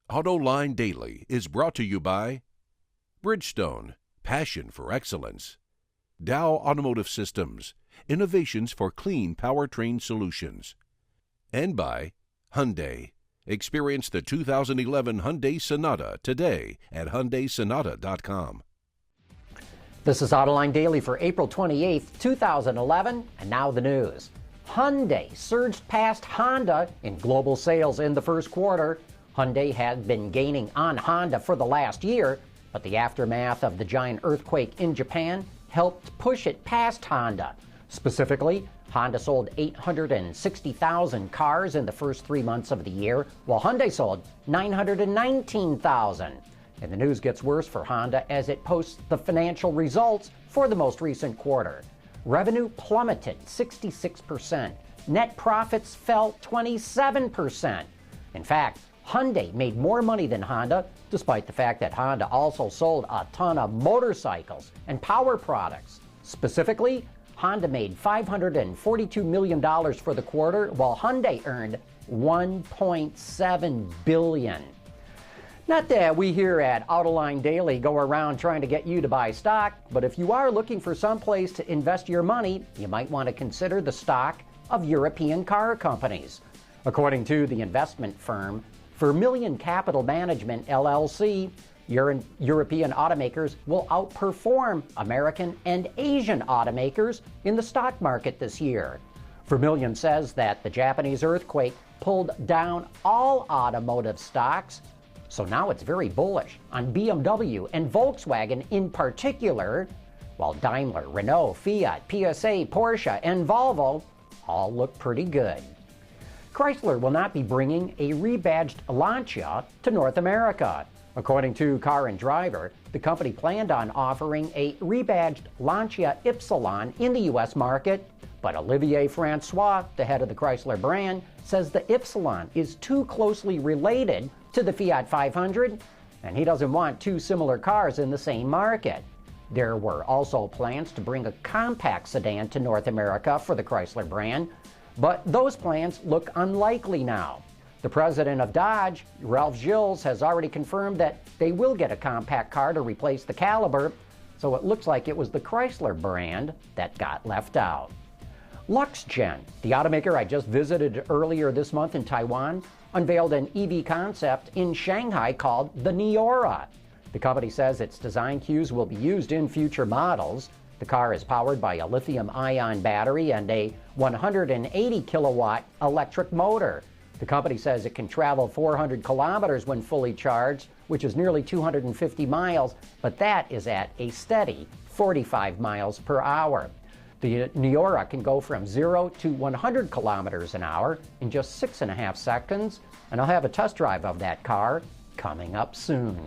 Autoline Daily is brought to you by Bridgestone, passion for excellence. Dow Automotive Systems, innovations for clean powertrain solutions. And by Hyundai. Experience the 2011 Hyundai Sonata today at HyundaiSonata.com. This is Autoline Daily for April 28th, 2011, and now the news. Hyundai surged past Honda in global sales in the first quarter. Hyundai had been gaining on Honda for the last year, but the aftermath of the giant earthquake in Japan helped push it past Honda. Specifically, Honda sold 860,000 cars in the first 3 months of the year, while Hyundai sold 919,000. And the news gets worse for Honda as it posts the financial results for the most recent quarter. Revenue plummeted 66%. Net profits fell 27%. In fact, Hyundai made more money than Honda, despite the fact that Honda also sold a ton of motorcycles and power products. Specifically, Honda made $542 million for the quarter, while Hyundai earned $1.7 billion. Not that we here at Autoline Daily go around trying to get you to buy stock, but if you are looking for some place to invest your money, you might want to consider the stock of European car companies. According to the investment firm Vermilion Capital Management, LLC, European automakers will outperform American and Asian automakers in the stock market this year. Vermilion says that the Japanese earthquake pulled down all automotive stocks, so now it's very bullish on BMW and Volkswagen in particular, while Daimler, Renault, Fiat, PSA, Porsche, and Volvo all look pretty good. Chrysler will not be bringing a rebadged Lancia to North America. According to Car and Driver, the company planned on offering a rebadged Lancia Ypsilon in the U.S. market, but Olivier Francois, the head of the Chrysler brand, says the Ypsilon is too closely related to the Fiat 500, and he doesn't want two similar cars in the same market. There were also plans to bring a compact sedan to North America for the Chrysler brand, but those plans look unlikely now. The president of Dodge, Ralph Gilles, has already confirmed that they will get a compact car to replace the Caliber, so it looks like it was the Chrysler brand that got left out. Lux Chen, the automaker I just visited earlier this month in Taiwan, unveiled an EV concept in Shanghai called the Neora. The company says its design cues will be used in future models. The car is powered by a lithium-ion battery and a 180-kilowatt electric motor. The company says it can travel 400 kilometers when fully charged, which is nearly 250 miles, but that is at a steady 45 miles per hour. The Neora can go from 0 to 100 kilometers an hour in just 6.5 seconds, and I'll have a test drive of that car coming up soon.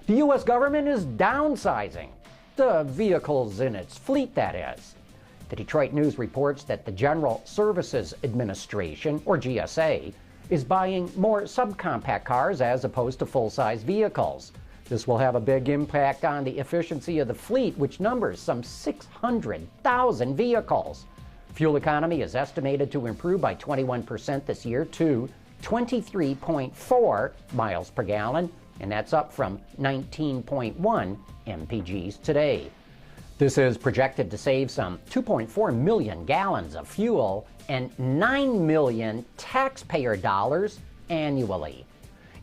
The U.S. government is downsizing the vehicles in its fleet, that is. The Detroit News reports that the General Services Administration, or GSA, is buying more subcompact cars as opposed to full-size vehicles. This will have a big impact on the efficiency of the fleet, which numbers some 600,000 vehicles. Fuel economy is estimated to improve by 21% this year to 23.4 miles per gallon, and that's up from 19.1 mpgs today. This is projected to save some 2.4 million gallons of fuel and 9 million taxpayer dollars annually.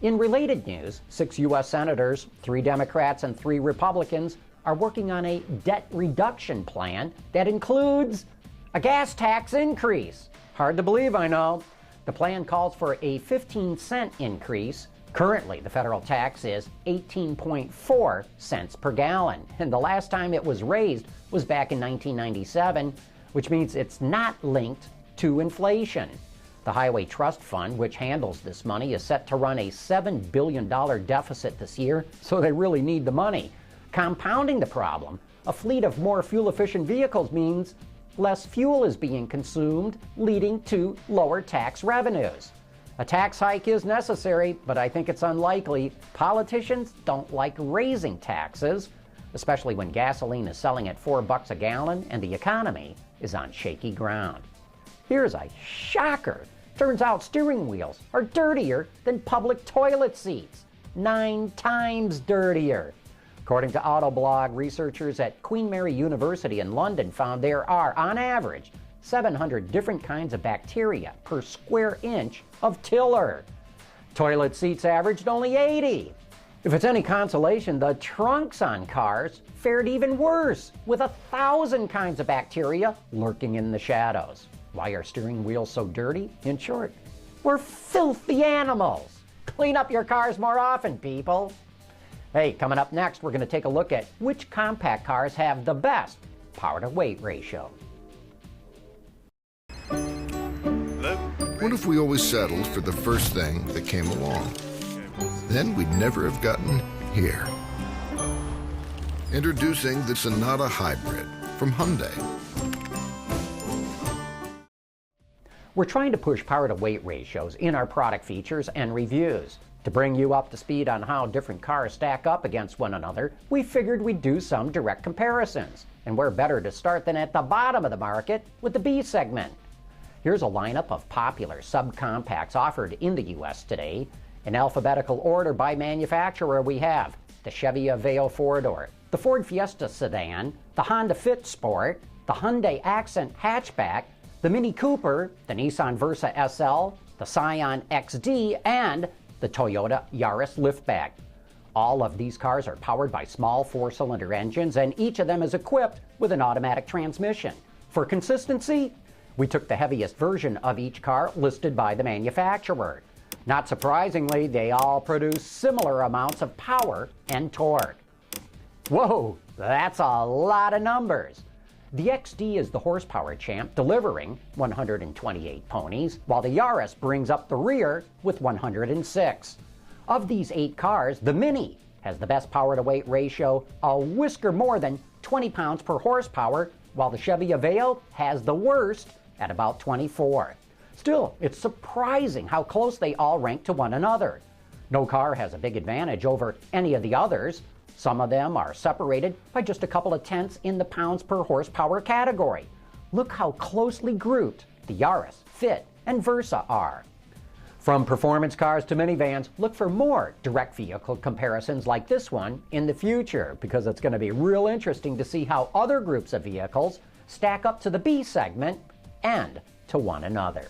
In related news, 6 U.S. senators, 3 Democrats and 3 Republicans, are working on a debt reduction plan that includes a gas tax increase. Hard to believe, I know. The plan calls for a 15-cent increase. Currently, the federal tax is 18.4 cents per gallon, and the last time it was raised was back in 1997, which means it's not linked to inflation. The Highway Trust Fund, which handles this money, is set to run a $7 billion deficit this year, so they really need the money. Compounding the problem, a fleet of more fuel-efficient vehicles means less fuel is being consumed, leading to lower tax revenues. A tax hike is necessary, but I think it's unlikely. Politicians don't like raising taxes, especially when gasoline is selling at $4 a gallon and the economy is on shaky ground. Here's a shocker. Turns out steering wheels are dirtier than public toilet seats. 9 times dirtier. According to Autoblog, researchers at Queen Mary University in London found there are, on average, 700 different kinds of bacteria per square inch of tiller. Toilet seats averaged only 80. If it's any consolation, the trunks on cars fared even worse, with 1,000 kinds of bacteria lurking in the shadows. Why are steering wheels so dirty? In short, we're filthy animals. Clean up your cars more often, people. Hey, coming up next, we're going to take a look at which compact cars have the best power-to-weight ratio. What if we always settled for the first thing that came along? Then we'd never have gotten here. Introducing the Sonata Hybrid from Hyundai. We're trying to push power-to-weight ratios in our product features and reviews. To bring you up to speed on how different cars stack up against one another, we figured we'd do some direct comparisons. And where better to start than at the bottom of the market with the B segment. Here's a lineup of popular subcompacts offered in the U.S. today. In alphabetical order by manufacturer, we have the Chevy Aveo 4-door, the Ford Fiesta sedan, the Honda Fit Sport, the Hyundai Accent hatchback, the Mini Cooper, the Nissan Versa SL, the Scion XD, and the Toyota Yaris liftback. All of these cars are powered by small 4-cylinder engines, and each of them is equipped with an automatic transmission. For consistency, we took the heaviest version of each car listed by the manufacturer. Not surprisingly, they all produce similar amounts of power and torque. Whoa, that's a lot of numbers. The XD is the horsepower champ, delivering 128 ponies, while the Yaris brings up the rear with 106. Of these 8 cars, the Mini has the best power-to-weight ratio, a whisker more than 20 pounds per horsepower, while the Chevy Aveo has the worst at about 24. Still, it's surprising how close they all rank to one another. No car has a big advantage over any of the others. Some of them are separated by just a couple of tenths in the pounds per horsepower category. Look how closely grouped the Yaris, Fit, and Versa are. From performance cars to minivans, look for more direct vehicle comparisons like this one in the future, because it's going to be real interesting to see how other groups of vehicles stack up to the B segment and to one another.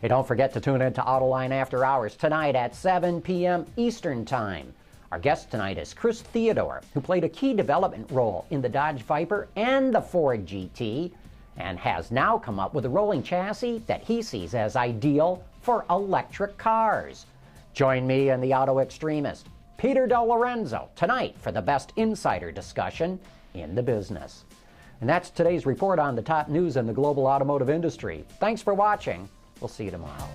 Hey, don't forget to tune in to Autoline After Hours tonight at 7 p.m. Eastern Time. Our guest tonight is Chris Theodore, who played a key development role in the Dodge Viper and the Ford GT, and has now come up with a rolling chassis that he sees as ideal for electric cars. Join me and the auto extremist, Peter Del Lorenzo, tonight for the best insider discussion in the business. And that's today's report on the top news in the global automotive industry. Thanks for watching. We'll see you tomorrow.